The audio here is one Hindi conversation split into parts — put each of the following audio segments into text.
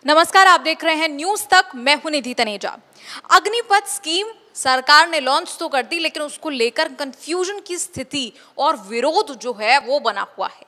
नमस्कार, आप देख रहे हैं न्यूज तक। मैं हूं निधि तनेजा। अग्निपथ स्कीम सरकार ने लॉन्च तो कर दी, लेकिन उसको लेकर कंफ्यूजन की स्थिति और विरोध जो है वो बना हुआ है।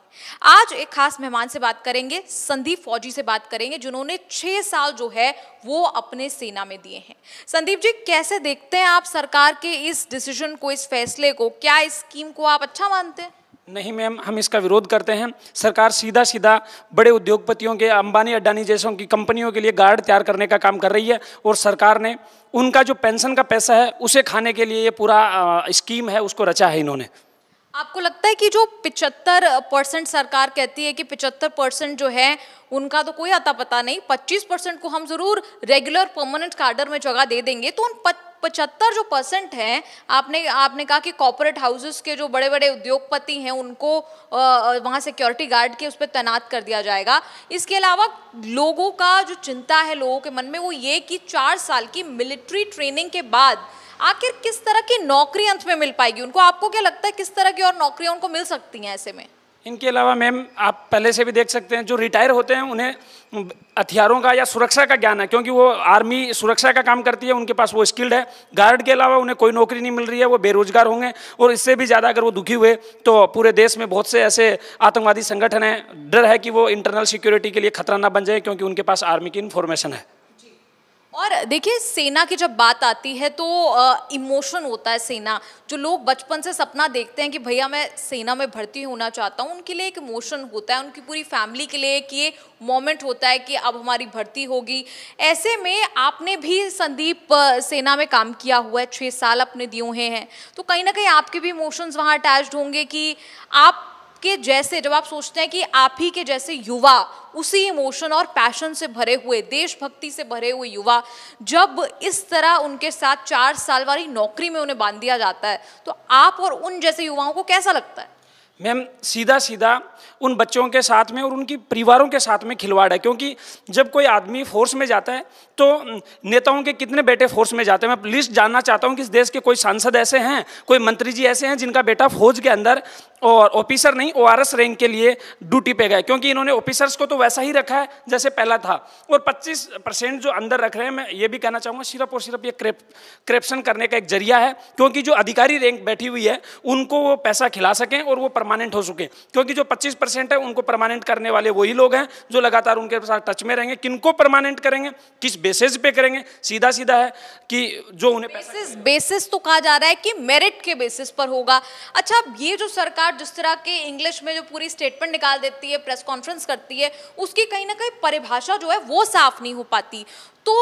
आज एक खास मेहमान से बात करेंगे, संदीप फौजी से बात करेंगे, जिन्होंने 6 साल जो है वो अपने सेना में दिए हैं। संदीप जी, कैसे देखते हैं आप सरकार के इस डिसीजन को, इस फैसले को? क्या इस स्कीम को आप अच्छा मानते हैं? नहीं मैम, हम इसका विरोध करते हैं। सरकार सीधा सीधा बड़े उद्योगपतियों के, अंबानी अडानी जैसों की कंपनियों के लिए गार्ड तैयार करने का काम कर रही है, और सरकार ने उनका जो पेंशन का पैसा है उसे खाने के लिए ये पूरा स्कीम है उसको रचा है इन्होंने। आपको लगता है कि जो 75% सरकार कहती है कि 75% जो है उनका तो कोई अता पता नहीं, 25% को हम जरूर रेगुलर परमानेंट कार्डर में जगह दे देंगे, तो उन 75% हैं, आपने कहा कि कॉर्पोरेट हाउसेस के जो बड़े बड़े उद्योगपति हैं उनको वहाँ सिक्योरिटी गार्ड के उस पर तैनात कर दिया जाएगा। इसके अलावा लोगों का जो चिंता है लोगों के मन में वो ये कि 4 साल की मिलिट्री ट्रेनिंग के बाद आखिर किस तरह की नौकरी अंत में मिल पाएगी उनको? आपको क्या लगता है किस तरह की और नौकरियां उनको मिल सकती हैं ऐसे में? इनके अलावा मैम, आप पहले से भी देख सकते हैं, जो रिटायर होते हैं उन्हें हथियारों का या सुरक्षा का ज्ञान है, क्योंकि वो आर्मी सुरक्षा का काम करती है, उनके पास वो स्किल्ड है। गार्ड के अलावा उन्हें कोई नौकरी नहीं मिल रही है, वो बेरोजगार होंगे। और इससे भी ज़्यादा अगर वो दुखी हुए तो पूरे देश में बहुत से ऐसे आतंकवादी संगठन हैं, डर है कि वो इंटरनल सिक्योरिटी के लिए खतरा ना बन जाए, क्योंकि उनके पास आर्मी की इन्फॉर्मेशन है। और देखिए, सेना की जब बात आती है तो इमोशन होता है। सेना, जो लोग बचपन से सपना देखते हैं कि भैया मैं सेना में भर्ती होना चाहता हूँ, उनके लिए एक इमोशन होता है, उनकी पूरी फैमिली के लिए एक ये मोमेंट होता है कि अब हमारी भर्ती होगी। ऐसे में आपने भी संदीप सेना में काम किया हुआ है, 6 साल अपने दिए हुए हैं, तो कहीं ना कहीं आपके भी इमोशंस वहाँ अटैच्ड होंगे कि आप के जैसे, जब आप सोचते हैं कि आप ही के जैसे युवा, उसी इमोशन और पैशन से भरे हुए, देशभक्ति से भरे हुए युवा, जब इस तरह उनके साथ 4 साल वाली नौकरी में उन्हें बांध दिया जाता है, तो आप और उन जैसे युवाओं को कैसा लगता है? मैम, सीधा सीधा उन बच्चों के साथ में और उनकी परिवारों के साथ में खिलवाड़ है, क्योंकि जब कोई आदमी फोर्स में जाता है तो नेताओं के कितने बेटे फोर्स में जाते हैं। मैं लिस्ट जानना चाहता हूं कि इस देश के कोई सांसद ऐसे हैं, कोई मंत्री जी ऐसे हैं जिनका बेटा फौज के अंदर और ऑफिसर नहीं, ORS रैंक के लिए ड्यूटी पे गए, क्योंकि इन्होंने ऑफिसर्स को तो वैसा ही रखा है जैसे पहला था। और 25% जो अंदर रख रहे हैं, मैं ये भी कहना चाहूँगा, सिर्फ और सिर्फ ये करप्शन करने का एक जरिया है, क्योंकि जो अधिकारी रैंक बैठी हुई है उनको वो पैसा खिला सकें और वो परमानेंट हो सके। क्योंकि जो 25% है उनको परमानेंट करने वाले वही लोग हैं जो लगातार उनके साथ टच में रहेंगे। किनको परमानेंट करेंगे, किस बेसिस पे करेंगे? सीधा सीधा है कि जो उन्हें बेसिस तो कहा जा रहा है कि मेरिट के बेसिस पर होगा। अच्छा, ये जो सरकार जिस तरह के इंग्लिश में जो पूरी स्टेटमेंट निकाल देती है, प्रेस कॉन्फ्रेंस करती है, उसकी कहीं ना कहीं परिभाषा जो है वो साफ नहीं हो पाती, तो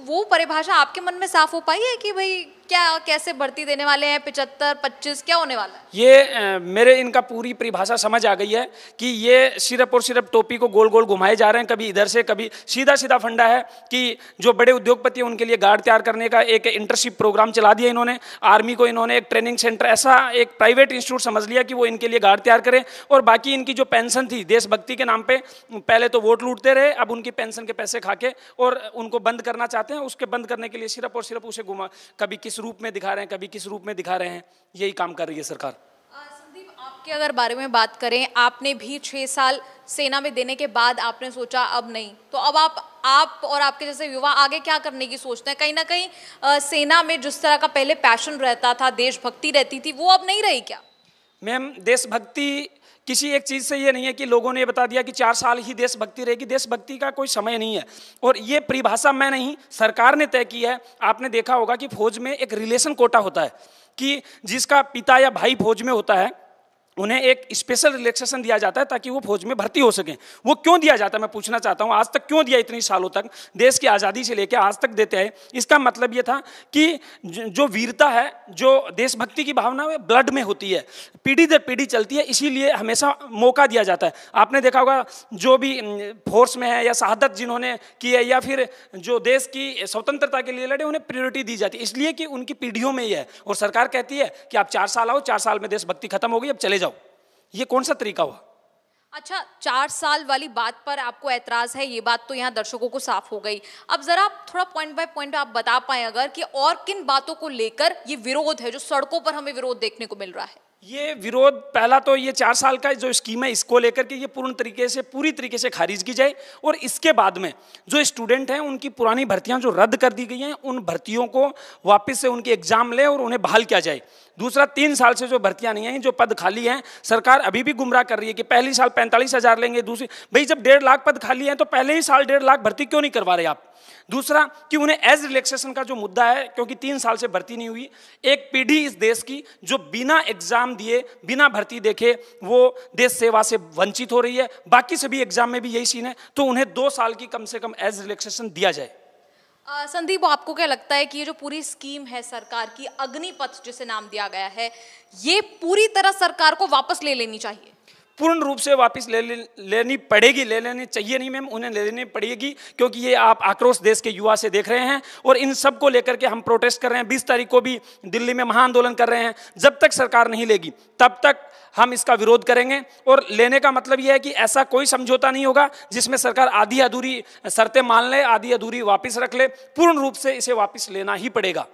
वो परिभाषा आपके मन में साफ हो पाई है कि भाई क्या, कैसे भर्ती देने वाले हैं, 75, 25 क्या होने वाला है? ये मेरे इनका पूरी परिभाषा समझ आ गई है कि ये सिर्फ और सिर्फ टोपी को गोल गोल घुमाए जा रहे हैं, कभी इधर से कभी सीधा सीधा फंडा है कि जो बड़े उद्योगपति हैं उनके लिए गार्ड तैयार करने का एक इंटर्नशिप प्रोग्राम चला दिया इन्होंने। आर्मी को इन्होंने एक ट्रेनिंग सेंटर, ऐसा एक प्राइवेट इंस्टीट्यूट समझ लिया कि वो इनके लिए गार्ड तैयार करें, और बाकी इनकी जो पेंशन थी देशभक्ति के नाम पे, पहले तो वोट लूटते रहे, अब उनकी पेंशन के पैसे खा के और उनको बंद करना चाहते हैं। उसके बंद करने के लिए सिर्फ और सिर्फ उसे घुमा, कभी किस रूप में दिखा रहे हैं, कभी किस रूप में दिखा रहे हैं, यही काम कर रही है सरकार। संदीप, आपके अगर बारे में बात करें, आपने भी 6 साल सेना में देने के बाद आपने सोचा अब नहीं, तो अब आप और आपके जैसे युवा आगे क्या करने की सोचते हैं? कहीं ना कहीं सेना में जिस तरह का पहले पैशन रहता था, देशभक्ति रहती थी, वो अब नहीं रही क्या? मैम, देशभक्ति किसी एक चीज़ से ये नहीं है कि लोगों ने बता दिया कि 4 साल ही देशभक्ति रहेगी। देशभक्ति का कोई समय नहीं है, और ये परिभाषा मैं नहीं, सरकार ने तय की है। आपने देखा होगा कि फौज में एक रिलेशन कोटा होता है कि जिसका पिता या भाई फौज में होता है उन्हें एक स्पेशल रिलैक्सेशन दिया जाता है ताकि वो फौज में भर्ती हो सकें। वो क्यों दिया जाता है, मैं पूछना चाहता हूँ, आज तक क्यों दिया? इतनी सालों तक, देश की आज़ादी से लेकर आज तक देते हैं। इसका मतलब ये था कि जो वीरता है, जो देशभक्ति की भावना है, ब्लड में होती है, पीढ़ी दर पीढ़ी चलती है, इसीलिए हमेशा मौका दिया जाता है। आपने देखा होगा जो भी फोर्स में है या शहादत जिन्होंने की है या फिर जो देश की स्वतंत्रता के लिए लड़े, उन्हें प्रायोरिटी दी जाती है, इसलिए कि उनकी पीढ़ियों में ही है। और सरकार कहती है कि आप 4 साल आओ, 4 साल में देशभक्ति खत्म हो गई, अब चले जाओ। ये कौन सा तरीका हुआ? अच्छा, 4 साल वाली बात पर आपको ऐतराज है, ये बात तो यहाँ दर्शकों को साफ हो गई। अब जरा आप थोड़ा पॉइंट बाय पॉइंट आप बता पाए अगर कि और किन बातों को लेकर ये विरोध है, जो सड़कों पर हमें विरोध देखने को मिल रहा है? ये विरोध, पहला तो ये 4 साल का जो स्कीम है इसको लेकर के ये पूरी तरीके से खारिज की जाए, और इसके बाद में जो स्टूडेंट हैं उनकी पुरानी भर्तियां जो रद्द कर दी गई हैं उन भर्तियों को वापस से उनके एग्जाम ले और उन्हें बहाल किया जाए। दूसरा, 3 साल से जो भर्तियां नहीं हैं, जो पद खाली हैं, सरकार अभी भी गुमराह कर रही है कि पहली साल 45,000 लेंगे, दूसरी, भाई जब 1.5 लाख पद खाली हैं तो पहले ही साल 1.5 लाख भर्ती क्यों नहीं करवा रहे आप? दूसरा कि उन्हें एज रिलैक्सेशन का जो मुद्दा है, क्योंकि 3 साल से भर्ती नहीं हुई, एक पीढ़ी इस देश की जो बिना एग्जाम दिए बिना भर्ती देखे वो देश सेवा से वंचित हो रही है, बाकी सभी एग्जाम में भी यही सीन है, तो उन्हें 2 साल की कम से कम एज रिलैक्सेशन दिया जाए। संदीप, आपको क्या लगता है कि ये जो पूरी स्कीम है सरकार की, अग्निपथ जिसे नाम दिया गया है, ये पूरी तरह सरकार को वापस ले लेनी चाहिए? पूर्ण रूप से वापस लेनी पड़ेगी, ले लेनी चाहिए नहीं मैम, उन्हें ले लेनी पड़ेगी, क्योंकि ये आप आक्रोश देश के युवा से देख रहे हैं और इन सब को लेकर के हम प्रोटेस्ट कर रहे हैं। 20 तारीख को भी दिल्ली में महाआंदोलन कर रहे हैं। जब तक सरकार नहीं लेगी तब तक हम इसका विरोध करेंगे, और लेने का मतलब यह है कि ऐसा कोई समझौता नहीं होगा जिसमें सरकार आधी अधूरी शर्तें मान ले, आधी अधूरी वापस रख ले। पूर्ण रूप से इसे वापस लेना ही पड़ेगा।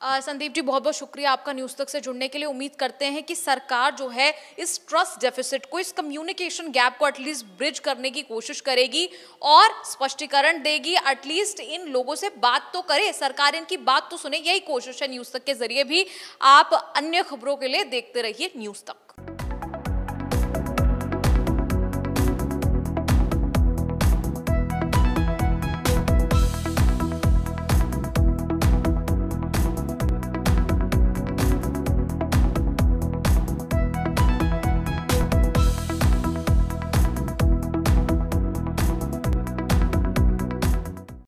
संदीप जी, बहुत बहुत शुक्रिया आपका न्यूज़ तक से जुड़ने के लिए। उम्मीद करते हैं कि सरकार जो है इस ट्रस्ट डेफिसिट को, इस कम्युनिकेशन गैप को एटलीस्ट ब्रिज करने की कोशिश करेगी और स्पष्टीकरण देगी। एटलीस्ट इन लोगों से बात तो करे, सरकार इनकी बात तो सुने, यही कोशिश है न्यूज़ तक के जरिए भी। आप अन्य खबरों के लिए देखते रहिए न्यूज़ तक।